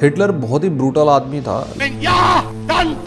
Hitler बहुत ही brutal आदमी था,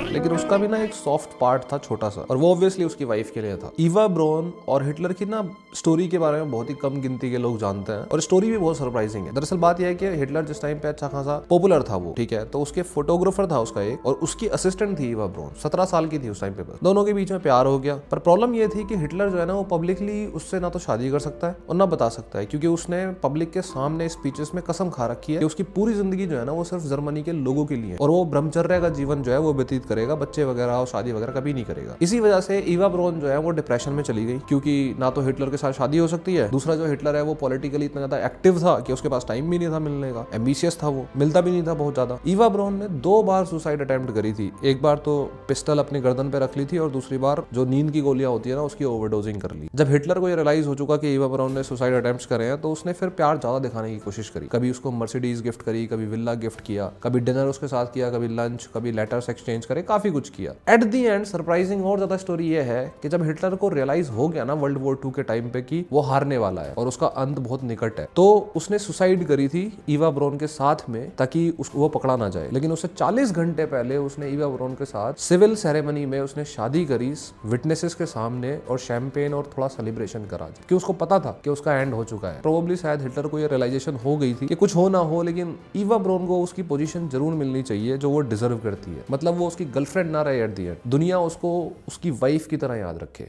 लेकिन उसका भी ना एक सॉफ्ट पार्ट था छोटा सा, और वो ऑब्वियसली उसकी वाइफ के लिए था। ईवा ब्राउन और हिटलर की ना स्टोरी के बारे में बहुत ही कम गिनती के लोग जानते हैं, और स्टोरी भी बहुत सरप्राइजिंग है। दरअसल बात यह है कि हिटलर जिस टाइम पे अच्छा खासा पॉपुलर था वो, ठीक है, तो उसके फोटोग्राफर था उसका एक, और उसकी असिस्टेंट थी ईवा ब्राउन। 17 साल की थी उस टाइम पे। बस दोनों के बीच में प्यार हो गया, पर प्रॉब्लम ये थी कि हिटलर जो है ना वो पब्लिकली उससे ना तो शादी कर सकता है और ना बता सकता है, क्योंकि उसने पब्लिक के सामने स्पीचेस में कसम खा रखी है कि उसकी पूरी जिंदगी जो है ना वो सिर्फ जर्मनी के लोगों के लिए, और वो ब्रह्मचर्य का जीवन जो है वो व्यतीत करेगा, बच्चे वगैरह और शादी वगैरह कभी नहीं करेगा। इसी वजह से ईवा ब्राउन जो है वो डिप्रेशन में चली गई, क्योंकि ना तो हिटलर के साथ शादी हो सकती है, दूसरा जो हिटलर है वो पॉलिटिकली इतना ज्यादा एक्टिव था कि उसके पास टाइम भी नहीं था मिलने का, एम्बिशियस था, वो मिलता भी नहीं था बहुत ज्यादा। ईवा ब्राउन ने 2 बार सुसाइड अटेम्प्ट करी थी। एक बार तो पिस्टल अपनी गर्दन पे रख ली थी, और दूसरी बार जो नींद की गोलियां होती है ना उसकी ओवरडोजिंग कर ली। जब हिटलर को ये रियलाइज हो चुका कि ईवा ब्राउन ने सुसाइड अटेम्प्ट्स करे हैं, तो उसने फिर प्यार ज्यादा दिखाने की कोशिश करी। कभी उसको मर्सिडीज गिफ्ट करी, कभी विला गिफ्ट किया, कभी डिनर उसके साथ किया, कभी लंच, कभी लेटर्स एक्सचेंज करे, काफी कुछ किया। एट दी एंड सरप्राइजिंग और ज्यादा स्टोरी ये है कि जब हिटलर को रियलाइज हो गया ना वर्ल्ड वॉर 2 के टाइम पे कि वो हारने वाला है और उसका अंत बहुत निकट है, तो उसने सुसाइड करी थी ईवा ब्राउन के साथ में, ताकि वो पकड़ा ना जाए। लेकिन उससे 40 घंटे पहले उसने ईवा ब्राउन के साथ सिविल सेरेमनी में उसने शादी करी, विटनेसेस के सामने, और शैंपेन और थोड़ा सेलिब्रेशन करा, कि उसको पता था कि उसका एंड हो चुका है। प्रोबेबली शायद हिटलर को ये रियलाइजेशन हो गई थी कि कुछ हो ना हो, लेकिन ईवा ब्राउन को उसकी पोजीशन जरूर मिलनी चाहिए जो वो डिजर्व करती है। मतलब वो उसकी गर्लफ्रेंड ना रहे एट द एंड, दुनिया उसको उसकी वाइफ की तरह याद रखे।